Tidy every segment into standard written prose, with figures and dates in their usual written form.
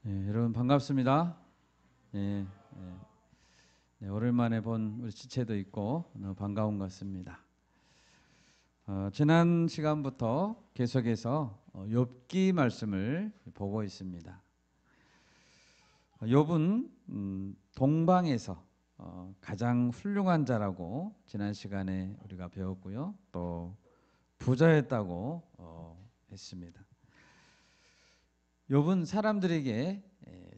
여러분 반갑습니다. 예, 오랜만에 본 우리 지체도 있고 너무 반가운 것 같습니다. 지난 시간부터 계속해서 욥기 말씀을 보고 있습니다. 욥은 동방에서 가장 훌륭한 자라고 지난 시간에 우리가 배웠고요. 또 부자였다고 했습니다. 욥은 사람들에게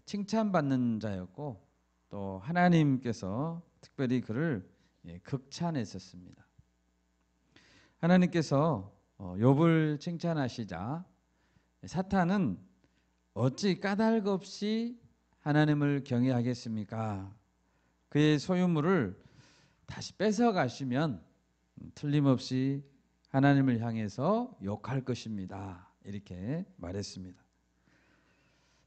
칭찬받는 자였고 또 하나님께서 특별히 그를 극찬했었습니다. 하나님께서 욥을 칭찬하시자 사탄은 어찌 까닭 없이 하나님을 경외하겠습니까? 그의 소유물을 다시 뺏어가시면 틀림없이 하나님을 향해서 욕할 것입니다. 이렇게 말했습니다.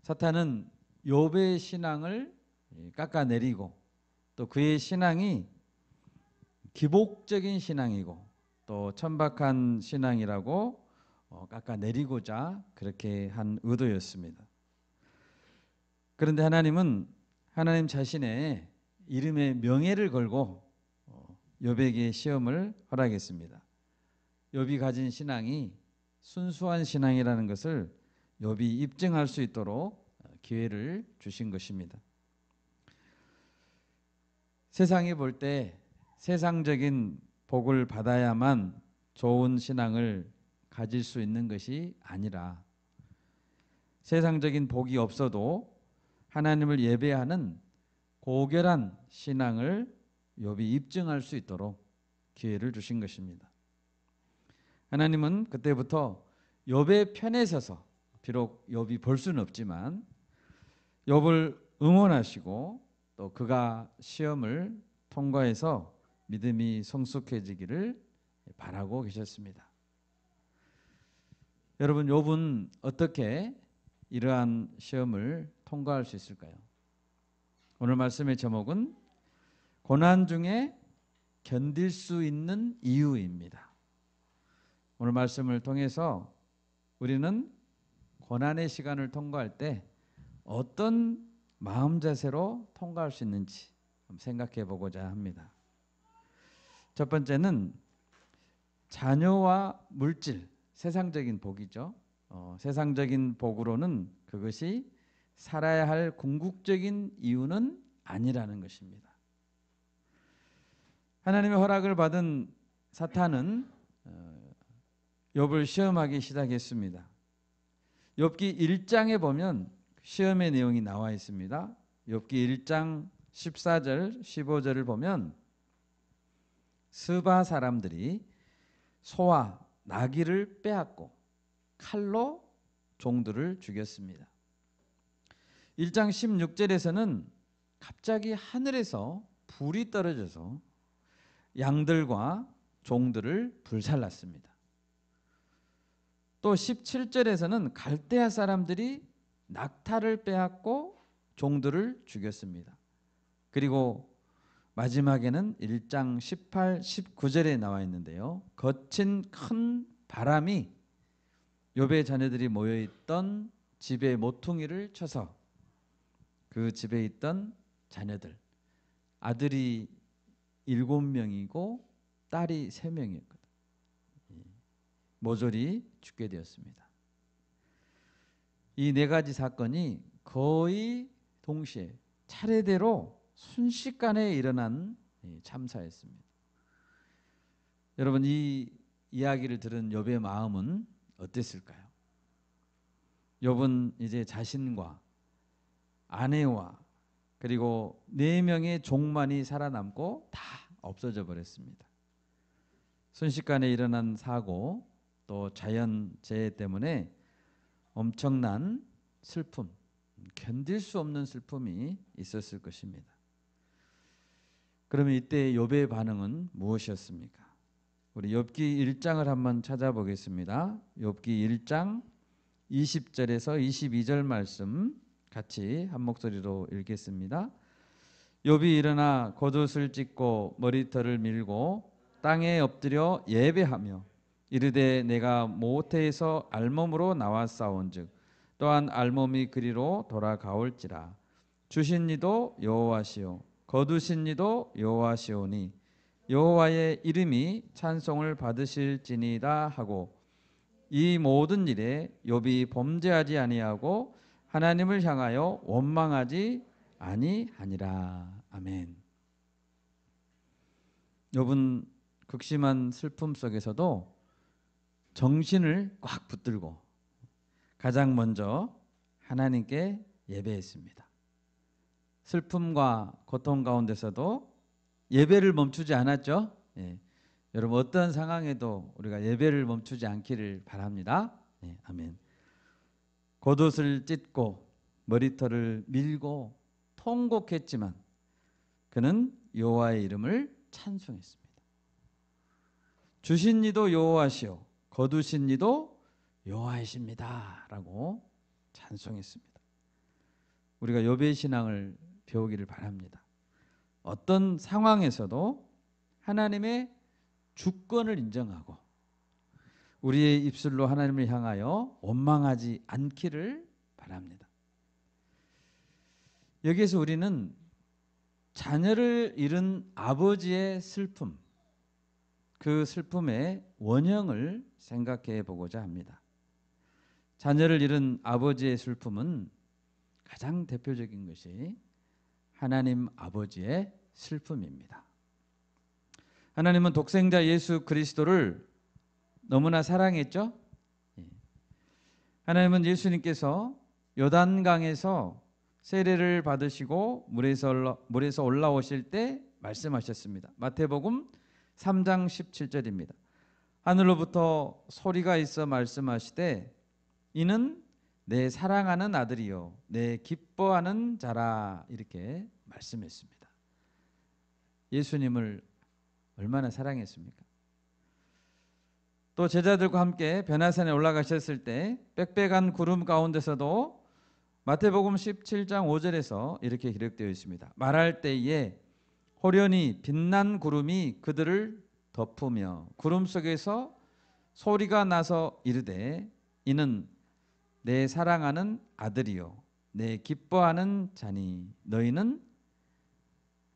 사탄은 욥의 신앙을 깎아내리고 또 그의 신앙이 기복적인 신앙이고 또 천박한 신앙이라고 깎아내리고자 그렇게 한 의도였습니다. 그런데 하나님은 하나님 자신의 이름에 명예를 걸고 욥에게 시험을 허락했습니다. 욥이 가진 신앙이 순수한 신앙이라는 것을 욥이 입증할 수 있도록 기회를 주신 것입니다. 세상이 볼 때 세상적인 복을 받아야만 좋은 신앙을 가질 수 있는 것이 아니라 세상적인 복이 없어도 하나님을 예배하는 고결한 신앙을 욥이 입증할 수 있도록 기회를 주신 것입니다. 하나님은 그때부터 욥의 편에 서서 비록 욥이 볼 수는 없지만 욥을 응원하시고 또 그가 시험을 통과해서 믿음이 성숙해지기를 바라고 계셨습니다. 여러분, 욥은 어떻게 이러한 시험을 통과할 수 있을까요? 오늘 말씀의 제목은 고난 중에 견딜 수 있는 이유입니다. 오늘 말씀을 통해서 우리는 고난의 시간을 통과할 때 어떤 마음 자세로 통과할 수 있는지 생각해 보고자 합니다. 첫 번째는 자녀와 물질, 세상적인 복이죠. 세상적인 복으로는 그것이 살아야 할 궁극적인 이유는 아니라는 것입니다. 하나님의 허락을 받은 사탄은 욥을 시험하기 시작했습니다. 욥기 1장에 보면 시험의 내용이 나와 있습니다. 욥기 1장 14절 15절을 보면 스바 사람들이 소와 나귀를 빼앗고 칼로 종들을 죽였습니다. 1장 16절에서는 갑자기 하늘에서 불이 떨어져서 양들과 종들을 불살랐습니다. 또 17절에서는 갈대아 사람들이 낙타를 빼앗고 종들을 죽였습니다. 그리고 마지막에는 1장 18, 19절에 나와 있는데요. 거친 큰 바람이 욥의 자녀들이 모여있던 집의 모퉁이를 쳐서 그 집에 있던 자녀들, 아들이 7명이고 딸이 3명이었거든요. 모조리 죽게 되었습니다. 이 4가지 사건이 거의 동시에 차례대로 순식간에 일어난 참사였습니다. 여러분, 이 이야기를 들은 욥의 마음은 어땠을까요? 욥은 이제 자신과 아내와 그리고 4명의 종만이 살아남고 다 없어져 버렸습니다. 순식간에 일어난 사고 또 자연재해 때문에 엄청난 슬픔, 견딜 수 없는 슬픔이 있었을 것입니다. 그러면 이때 욥의 반응은 무엇이었습니까? 우리 욥기 1장을 한번 찾아보겠습니다. 욥기 1장 20절에서 22절 말씀 같이 한 목소리로 읽겠습니다. 욥이 일어나 겉옷을 찢고 머리털을 밀고 땅에 엎드려 예배하며 이르되 내가 모태에서 알몸으로 나왔사온즉 또한 알몸이 그리로 돌아가올지라. 주신 이도 여호와시요 거두신 이도 여호와시오니 여호와의 이름이 찬송을 받으실지니이다 하고, 이 모든 일에 욥이 범죄하지 아니하고 하나님을 향하여 원망하지 아니하니라. 아멘. 욥은 극심한 슬픔 속에서도 정신을 꽉 붙들고 가장 먼저 하나님께 예배했습니다. 슬픔과 고통 가운데서도 예배를 멈추지 않았죠. 예. 여러분 어떤 상황에도 우리가 예배를 멈추지 않기를 바랍니다. 예. 아멘. 겉옷을 찢고 머리털을 밀고 통곡했지만 그는 여호와의 이름을 찬송했습니다. 주신 이도 여호와시오 거두신 이도 여호와이십니다 라고 찬송했습니다. 우리가 욥의 신앙을 배우기를 바랍니다. 어떤 상황에서도 하나님의 주권을 인정하고 우리의 입술로 하나님을 향하여 원망하지 않기를 바랍니다. 여기에서 우리는 자녀를 잃은 아버지의 슬픔, 그 슬픔의 원형을 생각해 보고자 합니다. 자녀를 잃은 아버지의 슬픔은 가장 대표적인 것이 하나님 아버지의 슬픔입니다. 하나님은 독생자 예수 그리스도를 너무나 사랑했죠. 하나님은 예수님께서 요단강에서 세례를 받으시고 물에서 올라오실 때 말씀하셨습니다. 마태복음 3장 17절입니다. 하늘로부터 소리가 있어 말씀하시되 이는 내 사랑하는 아들이요 내 기뻐하는 자라, 이렇게 말씀했습니다. 예수님을 얼마나 사랑했습니까? 또 제자들과 함께 변화산에 올라가셨을 때 빽빽한 구름 가운데서도 마태복음 17장 5절에서 이렇게 기록되어 있습니다. 말할 때에 호련히 빛난 구름이 그들을 덮으며 구름 속에서 소리가 나서 이르되 이는 내 사랑하는 아들이요 내 기뻐하는 자니 너희는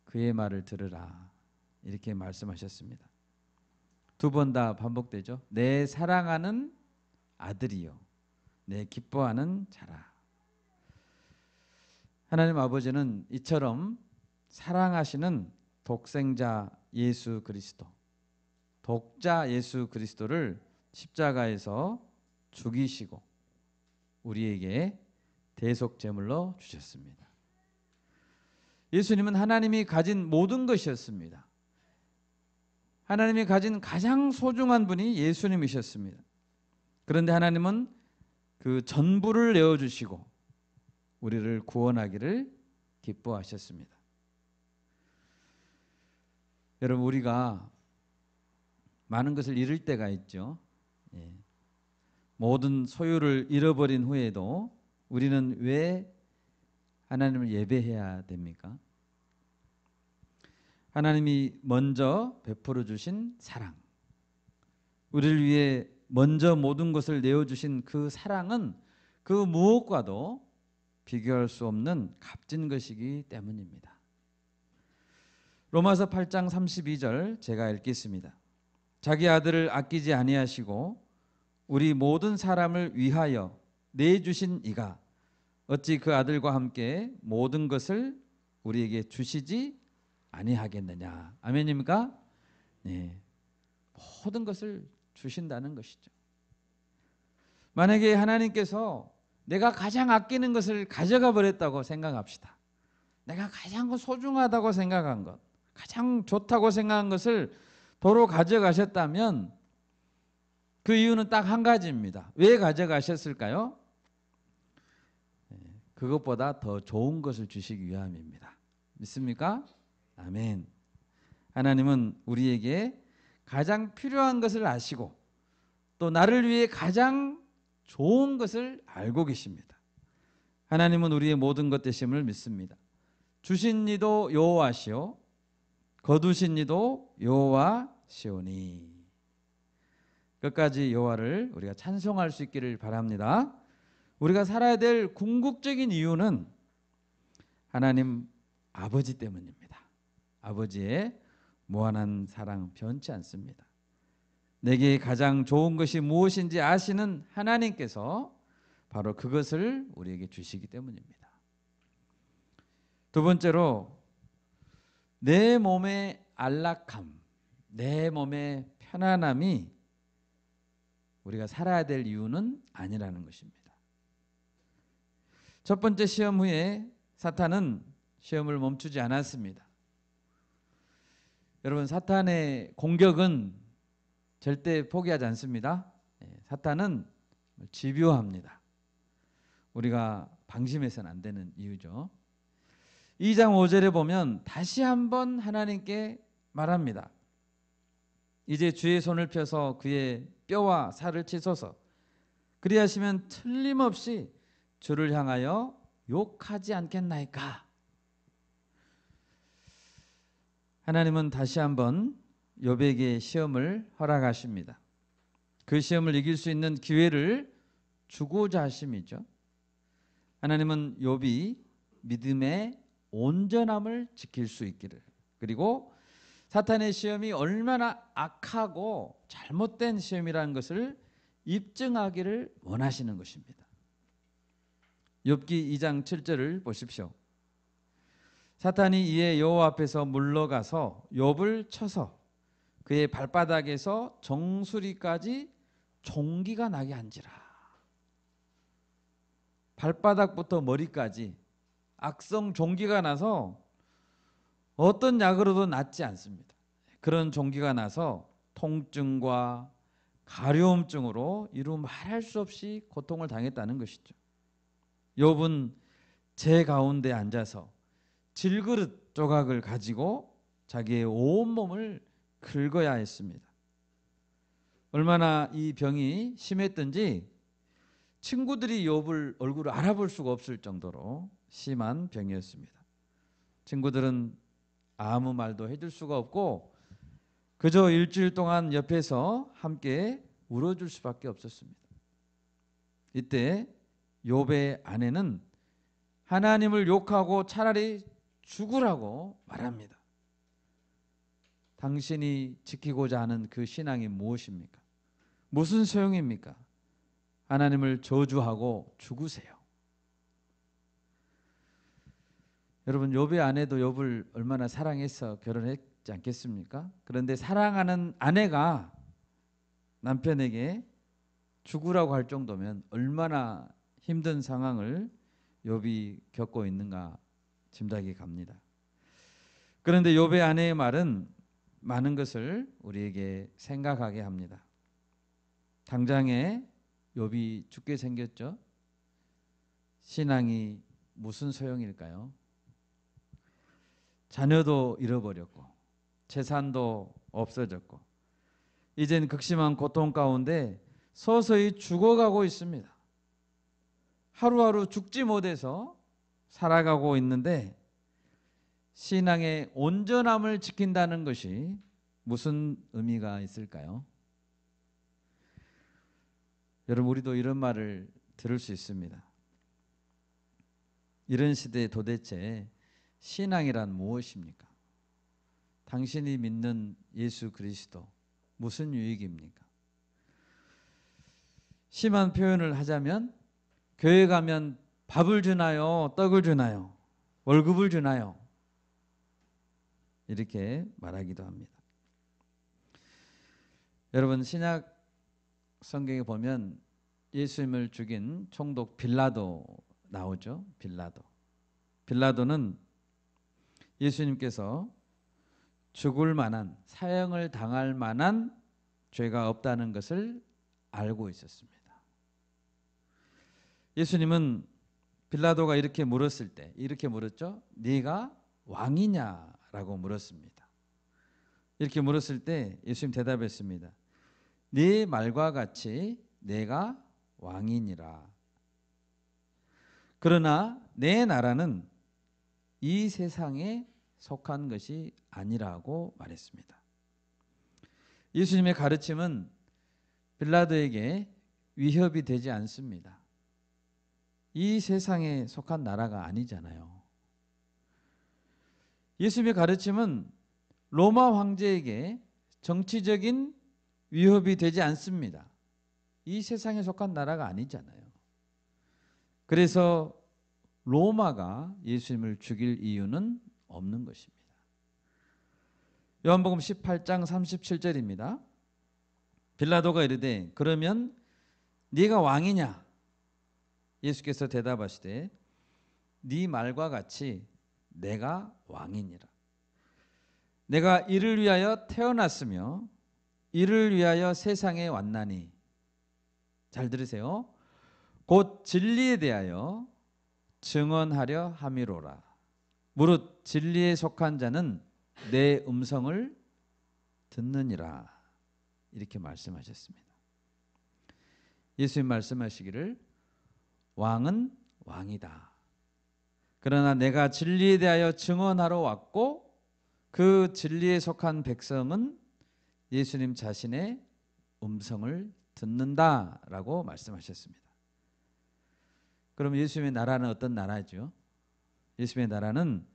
그의 말을 들으라, 이렇게 말씀하셨습니다. 두 번 다 반복되죠. 내 사랑하는 아들이요 내 기뻐하는 자라. 하나님 아버지는 이처럼 사랑하시는 독생자 예수 그리스도, 독자 예수 그리스도를 십자가에서 죽이시고 우리에게 대속 제물로 주셨습니다. 예수님은 하나님이 가진 모든 것이었습니다. 하나님이 가진 가장 소중한 분이 예수님이셨습니다. 그런데 하나님은 그 전부를 내어주시고 우리를 구원하기를 기뻐하셨습니다. 여러분 우리가 많은 것을 잃을 때가 있죠. 예. 모든 소유를 잃어버린 후에도 우리는 왜 하나님을 예배해야 됩니까? 하나님이 먼저 베풀어 주신 사랑, 우리를 위해 먼저 모든 것을 내어주신 그 사랑은 그 무엇과도 비교할 수 없는 값진 것이기 때문입니다. 로마서 8장 32절 제가 읽겠습니다. 자기 아들을 아끼지 아니하시고 우리 모든 사람을 위하여 내주신 이가 어찌 그 아들과 함께 모든 것을 우리에게 주시지 아니하겠느냐. 아멘입니까? 네. 모든 것을 주신다는 것이죠. 만약에 하나님께서 내가 가장 아끼는 것을 가져가 버렸다고 생각합시다. 내가 가장 소중하다고 생각한 것, 가장 좋다고 생각한 것을 도로 가져가셨다면 그 이유는 딱 한 가지입니다. 왜 가져가셨을까요? 그것보다 더 좋은 것을 주시기 위함입니다. 믿습니까? 아멘. 하나님은 우리에게 가장 필요한 것을 아시고 또 나를 위해 가장 좋은 것을 알고 계십니다. 하나님은 우리의 모든 것 되심을 믿습니다. 주신 이도 여호와시오 거두신 이도 여호와시오니. 끝까지 여호와를 우리가 찬송할 수 있기를 바랍니다. 우리가 살아야 될 궁극적인 이유는 하나님 아버지 때문입니다. 아버지의 무한한 사랑 변치 않습니다. 내게 가장 좋은 것이 무엇인지 아시는 하나님께서 바로 그것을 우리에게 주시기 때문입니다. 두 번째로 내 몸의 안락함, 내 몸의 편안함이 우리가 살아야 될 이유는 아니라는 것입니다. 첫 번째 시험 후에 사탄은 시험을 멈추지 않았습니다. 여러분, 사탄의 공격은 절대 포기하지 않습니다. 사탄은 집요합니다. 우리가 방심해서는 안 되는 이유죠. 2장 5절에 보면 다시 한번 하나님께 말합니다. 이제 주의 손을 펴서 그의 뼈와 살을 치소서. 그리하시면 틀림없이 주를 향하여 욕하지 않겠나이까. 하나님은 다시 한번 욥에게 시험을 허락하십니다. 그 시험을 이길 수 있는 기회를 주고자 하심이죠. 하나님은 욥이 믿음의 온전함을 지킬 수 있기를, 그리고 사탄의 시험이 얼마나 악하고 잘못된 시험이라는 것을 입증하기를 원하시는 것입니다. 욥기 2장 7절을 보십시오. 사탄이 이에 여호와 앞에서 물러가서 욥을 쳐서 그의 발바닥에서 정수리까지 종기가 나게 한지라. 발바닥부터 머리까지 악성 종기가 나서 어떤 약으로도 낫지 않습니다. 그런 종기가 나서 통증과 가려움증으로 이루 말할 수 없이 고통을 당했다는 것이죠. 욥은 제 가운데 앉아서 질그릇 조각을 가지고 자기의 온몸을 긁어야 했습니다. 얼마나 이 병이 심했던지 친구들이 욥을 얼굴을 알아볼 수가 없을 정도로 심한 병이었습니다. 친구들은 아무 말도 해줄 수가 없고 그저 일주일 동안 옆에서 함께 울어줄 수밖에 없었습니다. 이때 욥의 아내는 하나님을 욕하고 차라리 죽으라고 말합니다. 당신이 지키고자 하는 그 신앙이 무엇입니까? 무슨 소용입니까? 하나님을 저주하고 죽으세요. 여러분, 욥의 아내도 욥을 얼마나 사랑해서 결혼했지 않겠습니까? 그런데 사랑하는 아내가 남편에게 죽으라고 할 정도면 얼마나 힘든 상황을 욥이 겪고 있는가 짐작이 갑니다. 그런데 욥의 아내의 말은 많은 것을 우리에게 생각하게 합니다. 당장에 욥이 죽게 생겼죠. 신앙이 무슨 소용일까요? 자녀도 잃어버렸고 재산도 없어졌고 이젠 극심한 고통 가운데 서서히 죽어가고 있습니다. 하루하루 죽지 못해서 살아가고 있는데 신앙의 온전함을 지킨다는 것이 무슨 의미가 있을까요? 여러분, 우리도 이런 말을 들을 수 있습니다. 이런 시대에 도대체 신앙이란 무엇입니까? 당신이 믿는 예수 그리스도 무슨 유익입니까? 심한 표현을 하자면 교회 가면 밥을 주나요? 떡을 주나요? 월급을 주나요? 이렇게 말하기도 합니다. 여러분, 신약 성경에 보면 예수님을 죽인 총독 빌라도 나오죠. 빌라도는 예수님께서 죽을 만한, 사형을 당할 만한 죄가 없다는 것을 알고 있었습니다. 예수님은 빌라도가 이렇게 물었을 때 이렇게 물었죠. 네가 왕이냐라고 물었습니다. 이렇게 물었을 때 예수님 대답했습니다. 네 말과 같이 내가 왕이니라. 그러나 내 나라는 이 세상에 속한 것이 아니라고 말했습니다. 예수님의 가르침은 빌라도에게 위협이 되지 않습니다. 이 세상에 속한 나라가 아니잖아요. 예수님의 가르침은 로마 황제에게 정치적인 위협이 되지 않습니다. 이 세상에 속한 나라가 아니잖아요. 그래서 로마가 예수님을 죽일 이유는 없는 것입니다. 요한복음 18장 37절입니다. 빌라도가 이르되 그러면 네가 왕이냐? 예수께서 대답하시되 네 말과 같이 내가 왕이니라. 내가 이를 위하여 태어났으며 이를 위하여 세상에 왔나니. 잘 들으세요. 곧 진리에 대하여 증언하려 함이로라. 무릇 진리에 속한 자는 내 음성을 듣느니라. 이렇게 말씀하셨습니다. 예수님 말씀하시기를 왕은 왕이다. 그러나 내가 진리에 대하여 증언하러 왔고 그 진리에 속한 백성은 예수님 자신의 음성을 듣는다라고 말씀하셨습니다. 그럼 예수님의 나라는 어떤 나라죠? 예수님의 나라는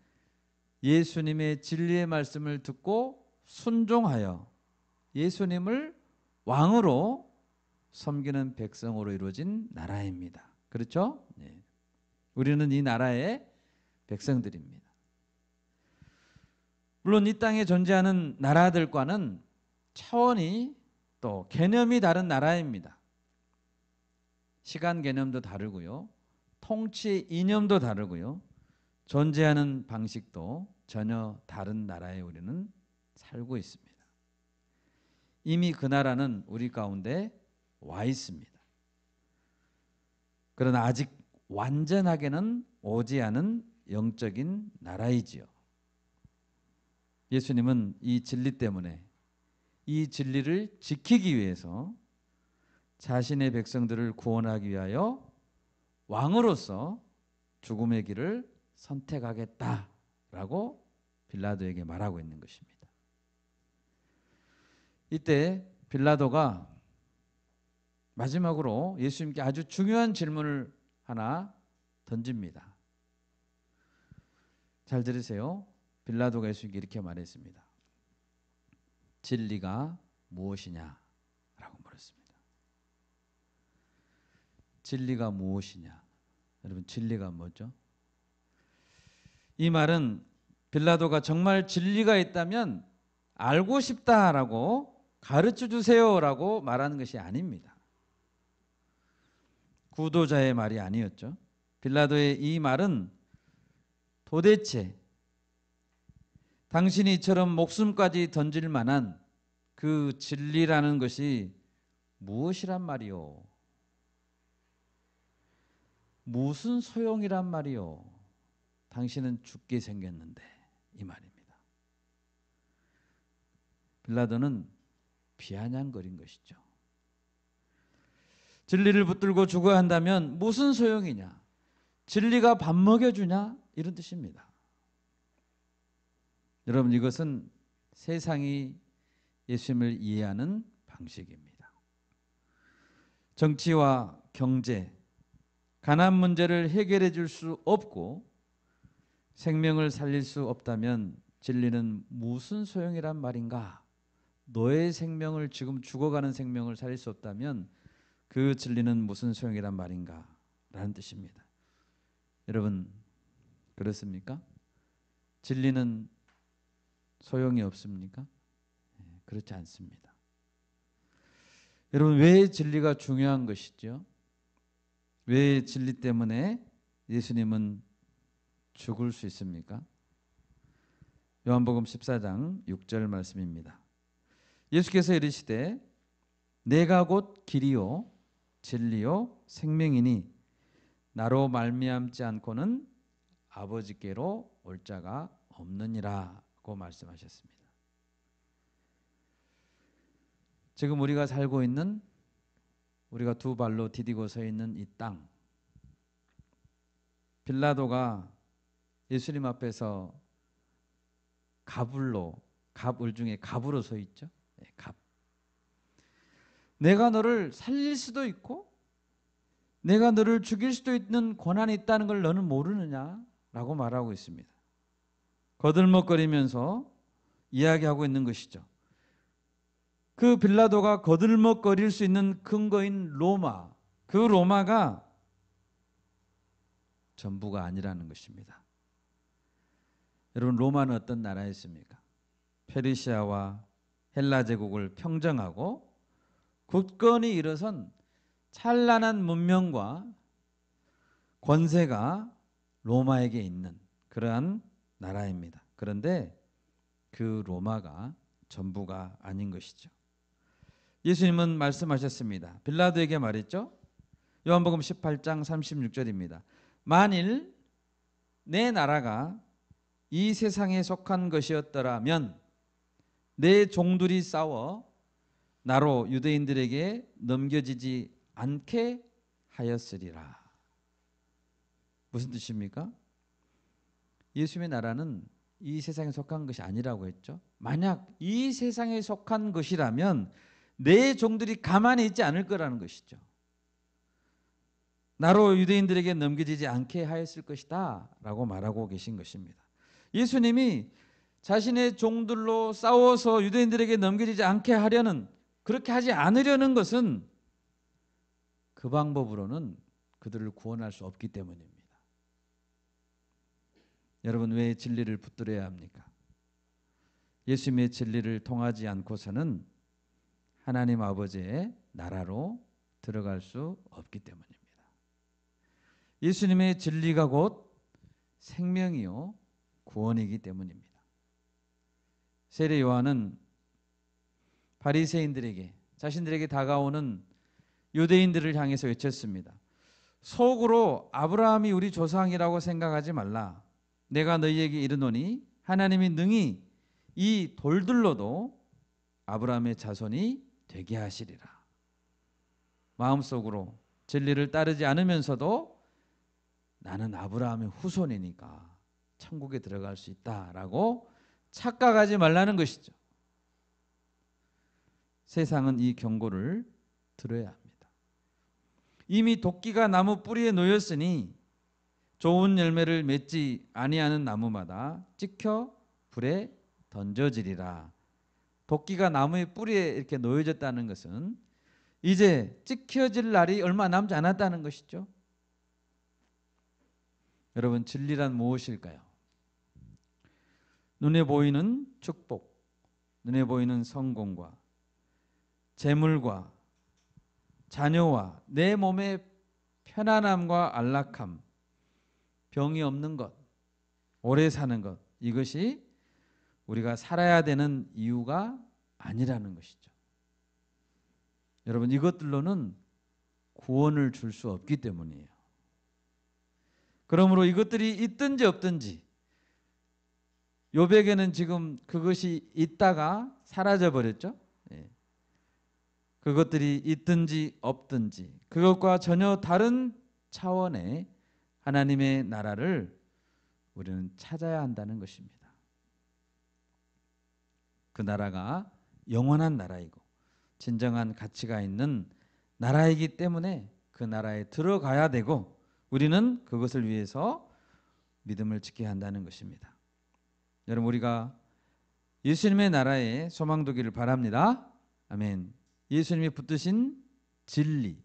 예수님의 진리의 말씀을 듣고 순종하여 예수님을 왕으로 섬기는 백성으로 이루어진 나라입니다. 그렇죠? 네. 우리는 이 나라의 백성들입니다. 물론 이 땅에 존재하는 나라들과는 차원이 또 개념이 다른 나라입니다. 시간 개념도 다르고요. 통치 이념도 다르고요. 존재하는 방식도 전혀 다른 나라에 우리는 살고 있습니다. 이미 그 나라는 우리 가운데 와 있습니다. 그러나 아직 완전하게는 오지 않은 영적인 나라이지요. 예수님은 이 진리 때문에 이 진리를 지키기 위해서 자신의 백성들을 구원하기 위하여 왕으로서 죽음의 길을 선택하겠다라고 빌라도에게 말하고 있는 것입니다. 이때 빌라도가 마지막으로 예수님께 아주 중요한 질문을 하나 던집니다. 잘 들으세요. 빌라도가 예수님께 이렇게 말했습니다. 진리가 무엇이냐? 라고 물었습니다. 진리가 무엇이냐? 여러분, 진리가 뭐죠? 이 말은 빌라도가 정말 진리가 있다면 알고 싶다라고 가르쳐 주세요라고 말하는 것이 아닙니다. 구도자의 말이 아니었죠. 빌라도의 이 말은 도대체 당신이 이처럼 목숨까지 던질 만한 그 진리라는 것이 무엇이란 말이요? 무슨 소용이란 말이요? 당신은 죽게 생겼는데, 이 말입니다. 빌라도는 비아냥거린 것이죠. 진리를 붙들고 죽어야 한다면 무슨 소용이냐? 진리가 밥 먹여주냐? 이런 뜻입니다. 여러분, 이것은 세상이 예수님을 이해하는 방식입니다. 정치와 경제, 가난 문제를 해결해 줄 수 없고 생명을 살릴 수 없다면 진리는 무슨 소용이란 말인가? 너의 생명을, 지금 죽어가는 생명을 살릴 수 없다면 그 진리는 무슨 소용이란 말인가? 라는 뜻입니다. 여러분, 그렇습니까? 진리는 소용이 없습니까? 그렇지 않습니다. 여러분, 왜 진리가 중요한 것이죠? 왜 진리 때문에 예수님은 죽을 수 있습니까? 요한복음 14장 6절 말씀입니다. 예수께서 이르시되 내가 곧 길이요 진리요 생명이니 나로 말미암지 않고는 아버지께로 올 자가 없느니라고 말씀하셨습니다. 지금 우리가 살고 있는, 우리가 두 발로 디디고 서 있는 이 땅, 빌라도가 예수님 앞에서 갑을 중에 갑으로 서 있죠. 갑. 내가 너를 살릴 수도 있고 내가 너를 죽일 수도 있는 권한이 있다는 걸 너는 모르느냐? 라고 말하고 있습니다. 거들먹거리면서 이야기하고 있는 것이죠. 그 빌라도가 거들먹거릴 수 있는 근거인 로마, 그 로마가 전부가 아니라는 것입니다. 여러분, 로마는 어떤 나라였습니까? 페르시아와 헬라 제국을 평정하고 굳건히 일어선 찬란한 문명과 권세가 로마에게 있는 그러한 나라입니다. 그런데 그 로마가 전부가 아닌 것이죠. 예수님은 말씀하셨습니다. 빌라도에게 말했죠. 요한복음 18장 36절입니다. 만일 내 나라가 이 세상에 속한 것이었더라면 내 종들이 싸워 나로 유대인들에게 넘겨지지 않게 하였으리라. 무슨 뜻입니까? 예수님의 나라는 이 세상에 속한 것이 아니라고 했죠. 만약 이 세상에 속한 것이라면 내 종들이 가만히 있지 않을 거라는 것이죠. 나로 유대인들에게 넘겨지지 않게 하였을 것이다 라고 말하고 계신 것입니다. 예수님이 자신의 종들로 싸워서 유대인들에게 넘겨지지 않게 하려는, 그렇게 하지 않으려는 것은 그 방법으로는 그들을 구원할 수 없기 때문입니다. 여러분, 왜 진리를 붙들어야 합니까? 예수님의 진리를 통하지 않고서는 하나님 아버지의 나라로 들어갈 수 없기 때문입니다. 예수님의 진리가 곧 생명이요 구원이기 때문입니다. 세례 요한은 바리새인들에게, 자신들에게 다가오는 유대인들을 향해서 외쳤습니다. 속으로 아브라함이 우리 조상이라고 생각하지 말라. 내가 너희에게 이르노니 하나님이 능히 이 돌들로도 아브라함의 자손이 되게 하시리라. 마음속으로 진리를 따르지 않으면서도 나는 아브라함의 후손이니까 천국에 들어갈 수 있다라고 착각하지 말라는 것이죠. 세상은 이 경고를 들어야 합니다. 이미 도끼가 나무 뿌리에 놓였으니 좋은 열매를 맺지 아니하는 나무마다 찍혀 불에 던져지리라. 도끼가 나무의 뿌리에 이렇게 놓여졌다는 것은 이제 찍혀질 날이 얼마 남지 않았다는 것이죠. 여러분, 진리란 무엇일까요? 눈에 보이는 축복, 눈에 보이는 성공과 재물과 자녀와 내 몸의 편안함과 안락함, 병이 없는 것, 오래 사는 것, 이것이 우리가 살아야 되는 이유가 아니라는 것이죠. 여러분, 이것들로는 구원을 줄 수 없기 때문이에요. 그러므로 이것들이 있든지 없든지, 욥에게는 지금 그것이 있다가 사라져 버렸죠. 그것들이 있든지 없든지 그것과 전혀 다른 차원의 하나님의 나라를 우리는 찾아야 한다는 것입니다. 그 나라가 영원한 나라이고 진정한 가치가 있는 나라이기 때문에 그 나라에 들어가야 되고 우리는 그것을 위해서 믿음을 지켜야 한다는 것입니다. 여러분, 우리가 예수님의 나라에 소망두기를 바랍니다. 아멘. 예수님이 붙드신 진리,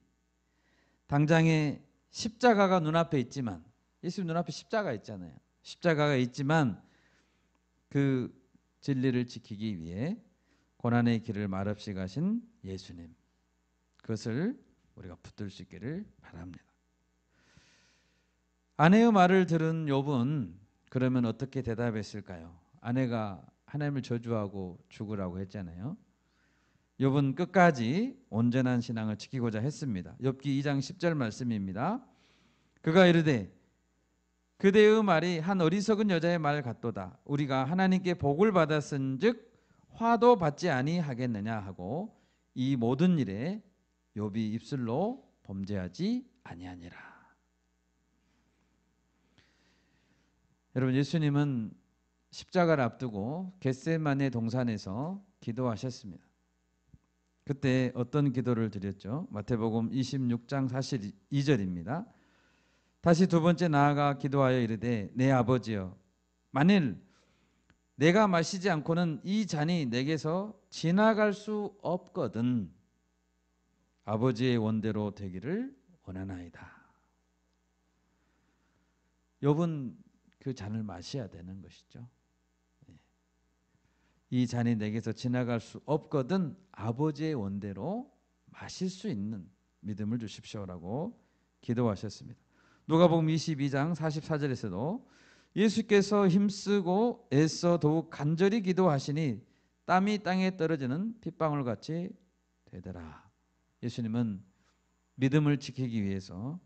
당장에 십자가가 눈앞에 있지만, 예수님 눈앞에 십자가 있잖아요. 십자가가 있지만 그 진리를 지키기 위해 고난의 길을 말없이 가신 예수님, 그것을 우리가 붙들 수 있기를 바랍니다. 아내의 말을 들은 욥은 그러면 어떻게 대답했을까요? 아내가 하나님을 저주하고 죽으라고 했잖아요. 욥은 끝까지 온전한 신앙을 지키고자 했습니다. 욥기 2장 10절 말씀입니다. 그가 이르되 그대의 말이 한 어리석은 여자의 말 같도다. 우리가 하나님께 복을 받았은즉 화도 받지 아니하겠느냐 하고 이 모든 일에 욥이 입술로 범죄하지 아니하니라. 여러분, 예수님은 십자가를 앞두고 겟세마네 동산에서 기도하셨습니다. 그때 어떤 기도를 드렸죠? 마태복음 26장 42절입니다. 다시 두 번째 나아가 기도하여 이르되 내 아버지여 만일 내가 마시지 않고는 이 잔이 내게서 지나갈 수 없거든 아버지의 원대로 되기를 원하나이다. 욥은 그 잔을 마셔야 되는 것이죠. 이 잔이 내게서 지나갈 수 없거든 아버지의 원대로 마실 수 있는 믿음을 주십시오라고 기도하셨습니다. 누가복음 22장 44절에서도 예수께서 힘쓰고 애써 더욱 간절히 기도하시니 땀이 땅에 떨어지는 핏방울 같이 되더라. 예수님은 믿음을 지키기 위해서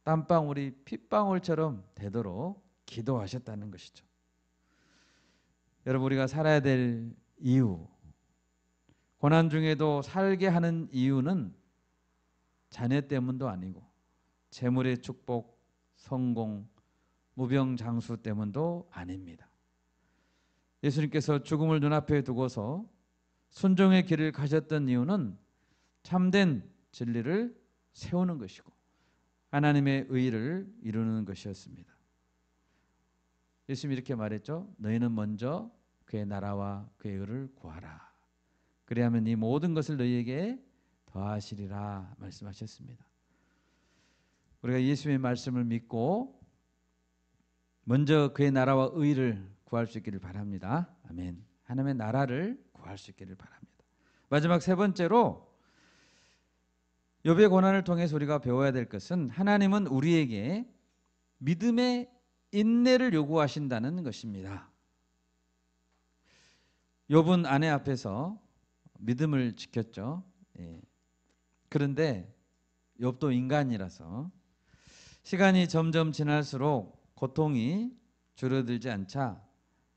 땀방울이 핏방울처럼 되도록 기도하셨다는 것이죠. 여러분, 우리가 살아야 될 이유, 고난 중에도 살게 하는 이유는 자녀 때문도 아니고 재물의 축복, 성공, 무병장수 때문도 아닙니다. 예수님께서 죽음을 눈앞에 두고서 순종의 길을 가셨던 이유는 참된 진리를 세우는 것이고 하나님의 의를 이루는 것이었습니다. 예수님이 이렇게 말했죠. 너희는 먼저 그의 나라와 그의 의를 구하라. 그리하면 이 모든 것을 너희에게 더하시리라 말씀하셨습니다. 우리가 예수님의 말씀을 믿고 먼저 그의 나라와 의를 구할 수 있기를 바랍니다. 아멘. 하나님의 나라를 구할 수 있기를 바랍니다. 마지막 세 번째로 욥의 고난을 통해서 우리가 배워야 될 것은 하나님은 우리에게 믿음의 인내를 요구하신다는 것입니다. 욥은 아내 앞에서 믿음을 지켰죠. 그런데 욥도 인간이라서 시간이 점점 지날수록 고통이 줄어들지 않자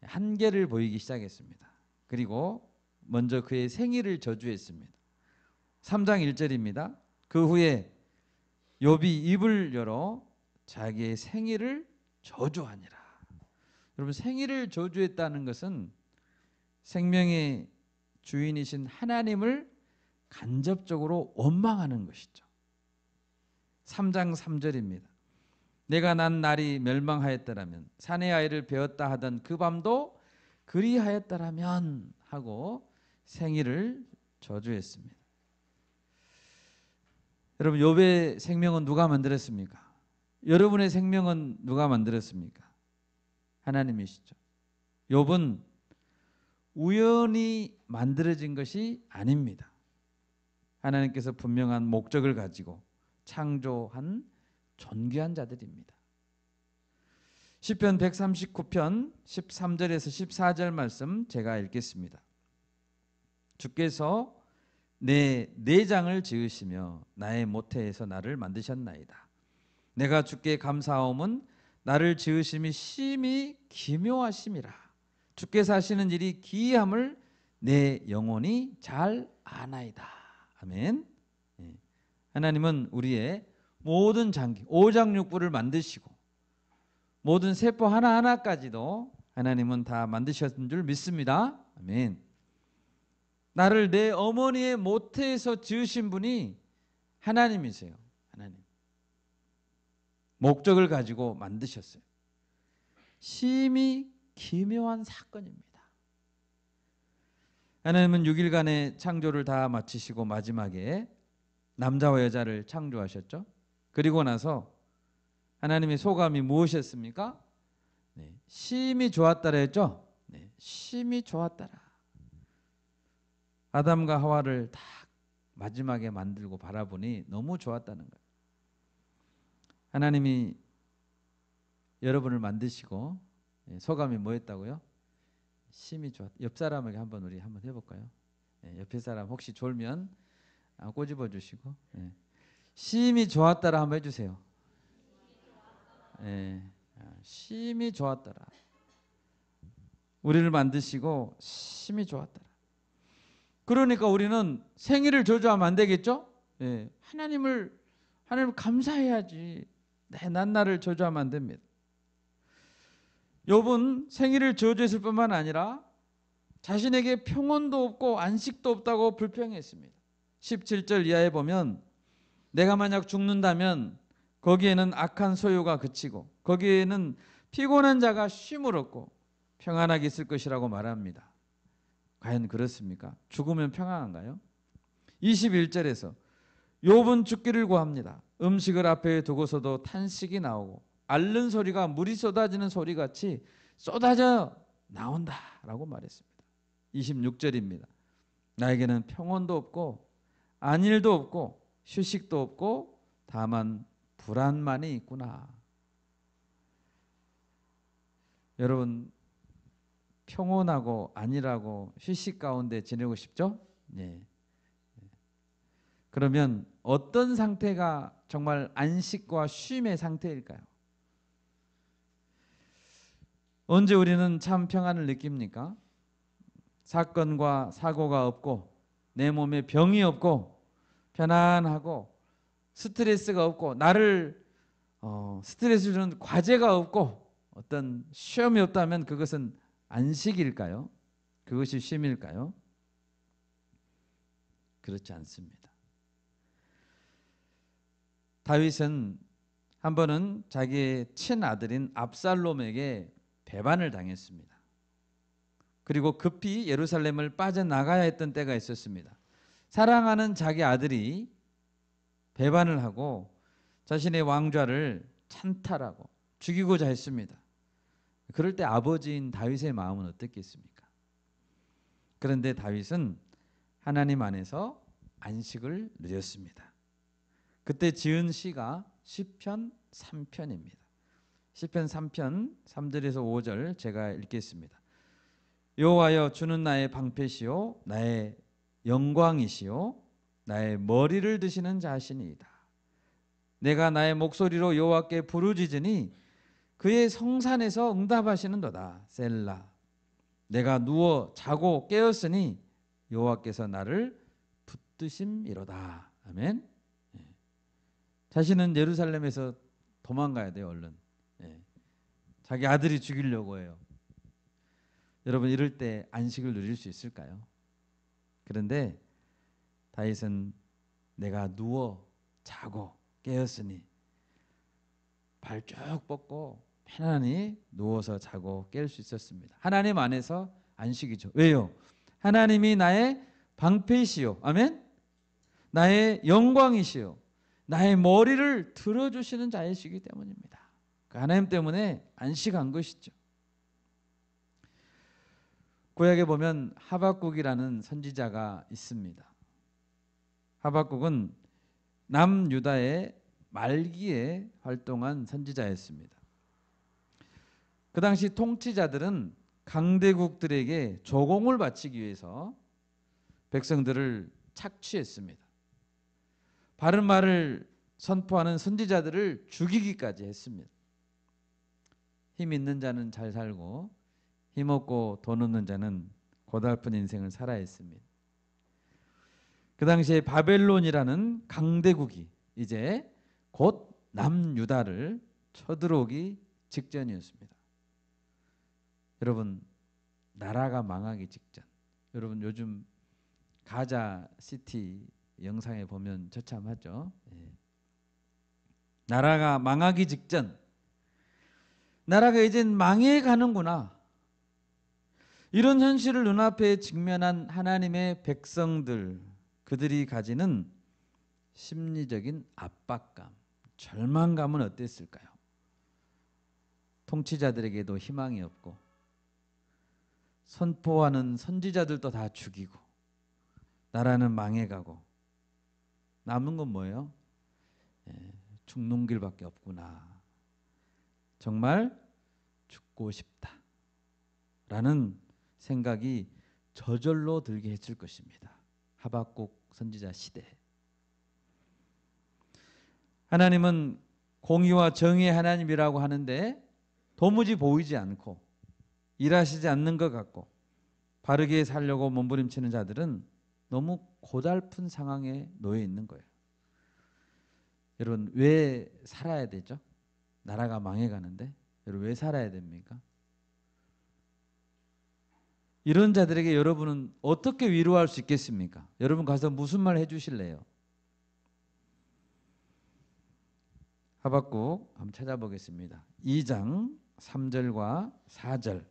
한계를 보이기 시작했습니다. 그리고 먼저 그의 생일을 저주했습니다. 3장 1절입니다. 그 후에 욥이 입을 열어 자기의 생일을 저주하니라. 여러분, 생일을 저주했다는 것은 생명의 주인이신 하나님을 간접적으로 원망하는 것이죠. 3장 3절입니다. 내가 난 날이 멸망하였더라면 사내 아이를 베었다 하던 그 밤도 그리하였더라면 하고 생일을 저주했습니다. 여러분, 욥의 생명은 누가 만들었습니까? 여러분의 생명은 누가 만들었습니까? 하나님이시죠. 욥은 우연히 만들어진 것이 아닙니다. 하나님께서 분명한 목적을 가지고 창조한 존귀한 자들입니다. 시편 139편 13절에서 14절 말씀 제가 읽겠습니다. 주께서 내 내장을 지으시며 나의 모태에서 나를 만드셨나이다. 내가 주께 감사하옴은 나를 지으심이 심히 기묘하심이라. 주께서 하시는 일이 기이함을 내 영혼이 잘 아나이다. 아멘. 하나님은 우리의 모든 장기, 오장육부를 만드시고 모든 세포 하나하나까지도 하나님은 다 만드셨는 줄 믿습니다. 아멘. 나를 내 어머니의 모태에서 지으신 분이 하나님이세요. 하나님. 목적을 가지고 만드셨어요. 심히 기묘한 사건입니다. 하나님은 6일간의 창조를 다 마치시고 마지막에 남자와 여자를 창조하셨죠. 그리고 나서 하나님의 소감이 무엇이었습니까? 심히 좋았다라 했죠. 심히 좋았다라. 아담과 하와를 딱 마지막에 만들고 바라보니 너무 좋았다는 거예요. 하나님이 여러분을 만드시고 소감이 뭐였다고요? 심히 좋았다. 옆 사람에게 우리 한번 해볼까요? 옆에 사람 혹시 졸면 꼬집어 주시고 심히 좋았다라 한번 해주세요. 심히 좋았더라. 우리를 만드시고 심히 좋았더라. 그러니까 우리는 생일을 저주하면 안 되겠죠? 하나님을 감사해야지. 내 낱날을 저주하면 안 됩니다. 욥은 생일을 저주했을 뿐만 아니라 자신에게 평온도 없고 안식도 없다고 불평했습니다. 17절 이하에 보면 내가 만약 죽는다면 거기에는 악한 소요가 그치고 거기에는 피곤한 자가 쉼을 얻고 평안하게 있을 것이라고 말합니다. 과연 그렇습니까? 죽으면 평안한가요? 21절에서 욥은 죽기를 구합니다. 음식을 앞에 두고서도 탄식이 나오고 앓는 소리가 물이 쏟아지는 소리같이 쏟아져 나온다라고 말했습니다. 26절입니다. 나에게는 평온도 없고 안일도 없고 휴식도 없고 다만 불안만이 있구나. 여러분 평온하고 안일하고 휴식 가운데 지내고 싶죠? 네. 그러면 어떤 상태가 정말 안식과 쉼의 상태일까요? 언제 우리는 참 평안을 느낍니까? 사건과 사고가 없고 내 몸에 병이 없고 편안하고 스트레스가 없고 나를 스트레스 주는 과제가 없고 어떤 시험이 없다면 그것은 안식일까요? 그것이 쉼일까요? 그렇지 않습니다. 다윗은 한 번은 자기의 친아들인 압살롬에게 배반을 당했습니다. 그리고 급히 예루살렘을 빠져나가야 했던 때가 있었습니다. 사랑하는 자기 아들이 배반을 하고 자신의 왕좌를 찬탈하고 죽이고자 했습니다. 그럴 때 아버지인 다윗의 마음은 어떻겠습니까? 그런데 다윗은 하나님 안에서 안식을 누렸습니다. 그때 지은 시가 시편 3편입니다. 시편 3편 3절에서 5절 제가 읽겠습니다. 여호와여 주는 나의 방패시요 나의 영광이시요 나의 머리를 드시는 자신이다. 내가 나의 목소리로 여호와께 부르짖으니 그의 성산에서 응답하시는도다. 셀라. 내가 누워 자고 깨었으니 여호와께서 나를 붙드심이로다. 아멘. 자신은 예루살렘에서 도망가야 돼요. 얼른. 자기 아들이 죽이려고 해요. 여러분 이럴 때 안식을 누릴 수 있을까요? 그런데 다윗은 내가 누워 자고 깨었으니 발 쭉 뻗고 편안히 누워서 자고 깰 수 있었습니다. 하나님 안에서 안식이죠. 왜요? 하나님이 나의 방패이시요. 아멘. 나의 영광이시요. 나의 머리를 들어주시는 자이시기 때문입니다. 그 하나님 때문에 안식한 것이죠. 구약에 보면 하박국이라는 선지자가 있습니다. 하박국은 남유다의 말기에 활동한 선지자였습니다. 그 당시 통치자들은 강대국들에게 조공을 바치기 위해서 백성들을 착취했습니다. 바른 말을 선포하는 선지자들을 죽이기까지 했습니다. 힘 있는 자는 잘 살고 힘없고 돈 없는 자는 고달픈 인생을 살아야 했습니다. 그 당시에 바벨론이라는 강대국이 이제 곧 남유다를 쳐들어오기 직전이었습니다. 여러분 나라가 망하기 직전. 여러분 요즘 가자 시티 영상에 보면 처참하죠. 나라가 망하기 직전. 나라가 이젠 망해가는구나. 이런 현실을 눈앞에 직면한 하나님의 백성들, 그들이 가지는 심리적인 압박감, 절망감은 어땠을까요? 통치자들에게도 희망이 없고 선포하는 선지자들도 다 죽이고 나라는 망해가고 남은 건 뭐예요? 죽는 길밖에 없구나. 정말 죽고 싶다라는 생각이 저절로 들게 했을 것입니다. 하박국 선지자 시대. 하나님은 공의와 정의의 하나님이라고 하는데 도무지 보이지 않고 일하시지 않는 것 같고 바르게 살려고 몸부림치는 자들은 너무 고달픈 상황에 놓여 있는 거예요. 여러분 왜 살아야 되죠? 나라가 망해가는데 여러분 왜 살아야 됩니까? 이런 자들에게 여러분은 어떻게 위로할 수 있겠습니까? 여러분 가서 무슨 말 해주실래요? 하박국 한번 찾아보겠습니다. 2장 3절과 4절,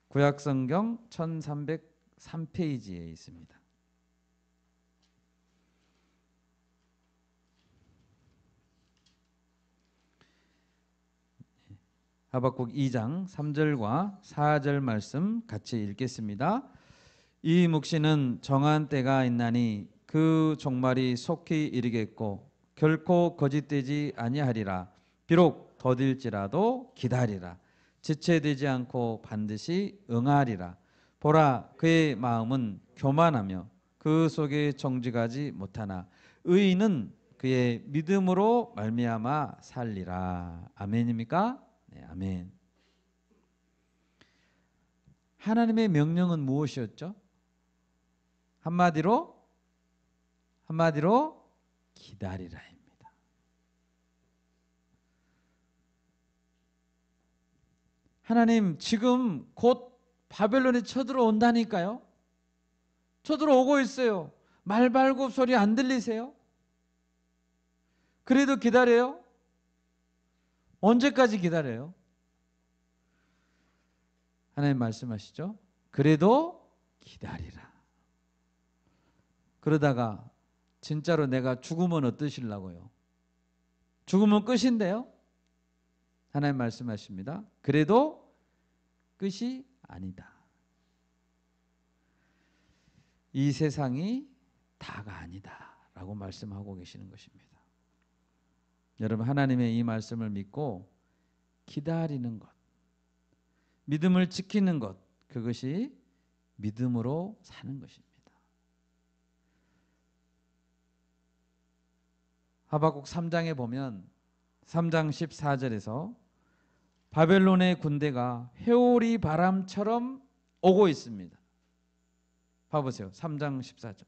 구약성경 1303페이지에 있습니다. 하박국 2장 3절과 4절 말씀 같이 읽겠습니다. 이 묵시는 정한 때가 있나니 그 종말이 속히 이르겠고 결코 거짓되지 아니하리라. 비록 더딜지라도 기다리라. 지체되지 않고 반드시 응하리라. 보라, 그의 마음은 교만하며 그 속에 정직하지 못하나 의인은 그의 믿음으로 말미암아 살리라. 아멘입니까? 네, 아멘. 하나님의 명령은 무엇이었죠? 한마디로 기다리라입니다. 하나님 지금 곧 바벨론이 쳐들어온다니까요. 쳐들어오고 있어요. 말발굽 소리 안 들리세요? 그래도 기다려요? 언제까지 기다려요? 하나님 말씀하시죠. 그래도 기다리라. 그러다가 진짜로 내가 죽으면 어떠실라고요? 죽으면 끝인데요. 하나님 말씀하십니다. 그래도 끝이 아니다. 이 세상이 다가 아니다 라고 말씀하고 계시는 것입니다. 여러분, 하나님의 이 말씀을 믿고 기다리는 것, 믿음을 지키는 것, 그것이 믿음으로 사는 것입니다. 하박국 3장에 보면 3장 14절에서 바벨론의 군대가 회오리 바람처럼 오고 있습니다. 봐보세요. 3장 14절.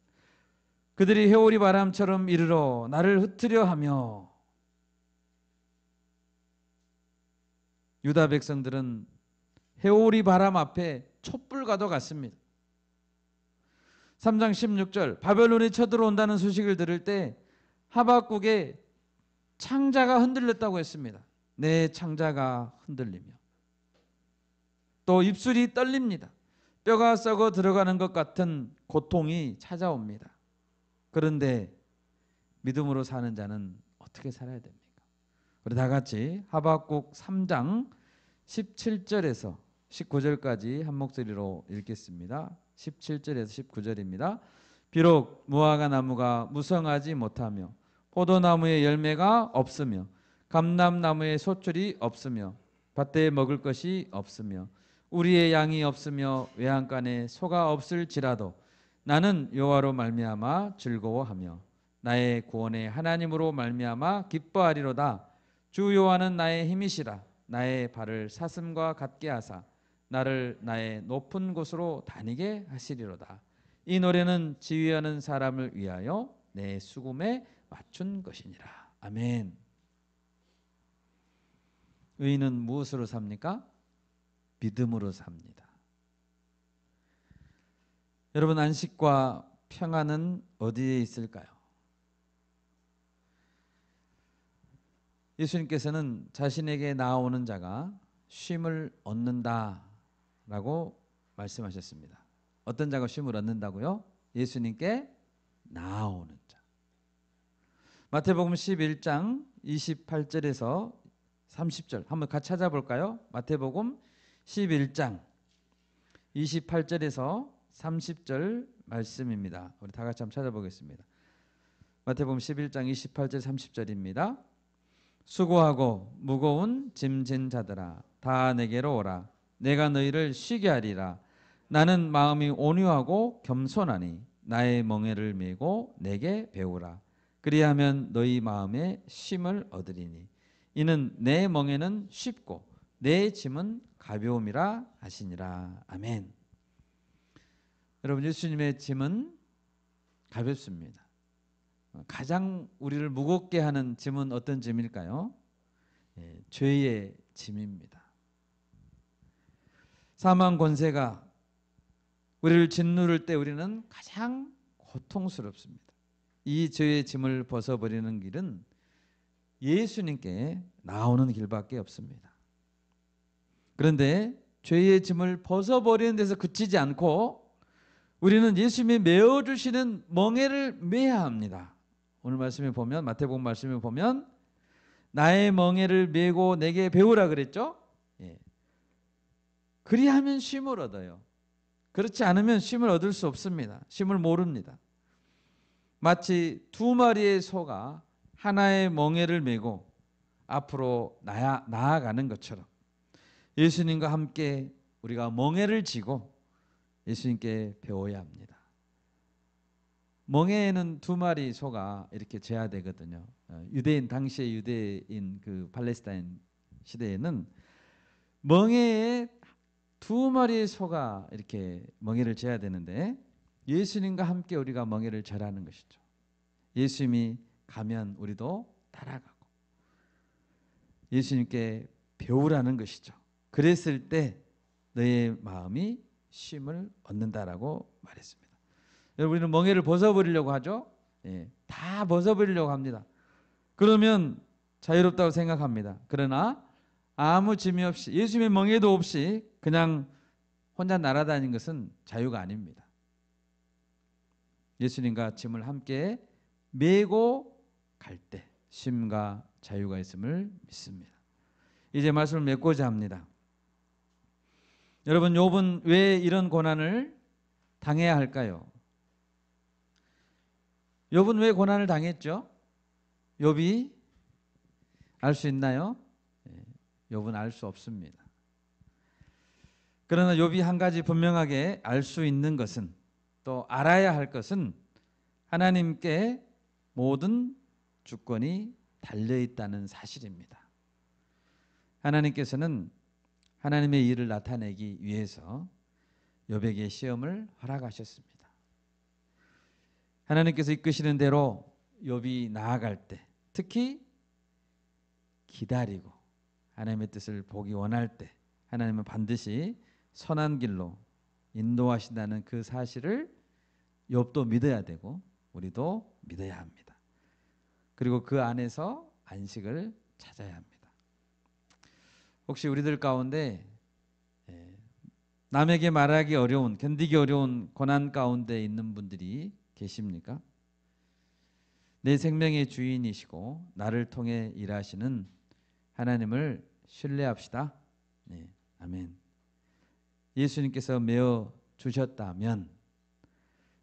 그들이 회오리 바람처럼 이르러 나를 흩으려 하며, 유다 백성들은 회오리 바람 앞에 촛불과도 같습니다. 3장 16절. 바벨론이 쳐들어온다는 소식을 들을 때 하박국의 창자가 흔들렸다고 했습니다. 내 창자가 흔들리며 또 입술이 떨립니다. 뼈가 썩어 들어가는 것 같은 고통이 찾아옵니다. 그런데 믿음으로 사는 자는 어떻게 살아야 됩니까? 우리 다 같이 하박국 3장 17절에서 19절까지 한 목소리로 읽겠습니다. 17절에서 19절입니다. 비록 무화과 나무가 무성하지 못하며 포도나무의 열매가 없으며 감람나무의 소출이 없으며 밭에 먹을 것이 없으며 우리의 양이 없으며 외양간에 소가 없을지라도 나는 여호와로 말미암아 즐거워하며 나의 구원의 하나님으로 말미암아 기뻐하리로다. 주 여호와는 나의 힘이시라. 나의 발을 사슴과 같게 하사 나를 나의 높은 곳으로 다니게 하시리로다. 이 노래는 지휘하는 사람을 위하여 내 수금에 맞춘 것이니라. 아멘. 의인은 무엇으로 삽니까? 믿음으로 삽니다. 여러분, 안식과 평안은 어디에 있을까요? 예수님께서는 자신에게 나아오는 자가 쉼을 얻는다라고 말씀하셨습니다. 어떤 자가 쉼을 얻는다고요? 예수님께 나아오는 자. 마태복음 11장 28절에서 30절 한번 같이 찾아볼까요? 마태복음 11장 28절에서 30절 말씀입니다. 우리 다 같이 한번 찾아보겠습니다. 마태복음 11장 28절 30절입니다. 수고하고 무거운 짐진 자들아 다 내게로 오라. 내가 너희를 쉬게 하리라. 나는 마음이 온유하고 겸손하니 나의 멍에를 메고 내게 배우라. 그리하면 너희 마음에 쉼을 얻으리니 이는 내 멍에는 쉽고 내 짐은 가벼움이라 하시니라. 아멘. 여러분, 예수님의 짐은 가볍습니다. 가장 우리를 무겁게 하는 짐은 어떤 짐일까요? 죄의 짐입니다. 사망 권세가 우리를 짓누를 때 우리는 가장 고통스럽습니다. 이 죄의 짐을 벗어버리는 길은 예수님께 나오는 길밖에 없습니다. 그런데 죄의 짐을 벗어버리는 데서 그치지 않고 우리는 예수님이 메어주시는 멍에를 매야 합니다. 오늘 말씀에 보면, 마태복음 말씀에 보면 나의 멍에를 메고 내게 배우라 그랬죠. 예. 그리하면 쉼을 얻어요. 그렇지 않으면 쉼을 얻을 수 없습니다. 쉼을 모릅니다. 마치 두 마리의 소가 하나의 멍에를 메고 앞으로 나아가는 것처럼 예수님과 함께 우리가 멍에를 지고 예수님께 배워야 합니다. 멍에에는 두 마리 소가 이렇게 재야 되거든요. 유대인, 당시의 유대인 그 팔레스타인 시대에는 멍에에 두 마리의 소가 이렇게 멍에를 재야 되는데 예수님과 함께 우리가 멍에를 절하는 것이죠. 예수님이 가면 우리도 따라가고 예수님께 배우라는 것이죠. 그랬을 때 너의 마음이 쉼을 얻는다라고 말했습니다. 여러분, 우리는 멍에를 벗어버리려고 하죠. 예, 다 벗어버리려고 합니다. 그러면 자유롭다고 생각합니다. 그러나 아무 짐이 없이 예수님의 멍에도 없이 그냥 혼자 날아다니는 것은 자유가 아닙니다. 예수님과 짐을 함께 메고 갈 때 쉼과 자유가 있음을 믿습니다. 이제 말씀을 맺고자 합니다. 여러분, 욥은 왜 이런 고난을 당해야 할까요? 욥은 왜 고난을 당했죠? 욥이 알 수 있나요? 욥은 알 수 없습니다. 그러나 욥이 한 가지 분명하게 알 수 있는 것은, 또 알아야 할 것은 하나님께 모든 주권이 달려 있다는 사실입니다. 하나님께서는 하나님의 일을 나타내기 위해서 욥에게 시험을 허락하셨습니다. 하나님께서 이끄시는 대로 욥이 나아갈 때, 특히 기다리고 하나님의 뜻을 보기 원할 때 하나님은 반드시 선한 길로 인도하신다는 그 사실을 욥도 믿어야 되고 우리도 믿어야 합니다. 그리고 그 안에서 안식을 찾아야 합니다. 혹시 우리들 가운데 남에게 말하기 어려운, 견디기 어려운 고난 가운데 있는 분들이 계십니까? 내 생명의 주인이시고 나를 통해 일하시는 하나님을 신뢰합시다. 네, 아멘. 예수님께서 메어 주셨다면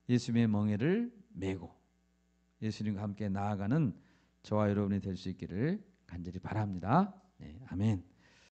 예수님의 멍에를 메고 예수님과 함께 나아가는 저와 여러분이 될 수 있기를 간절히 바랍니다. 네, 아멘.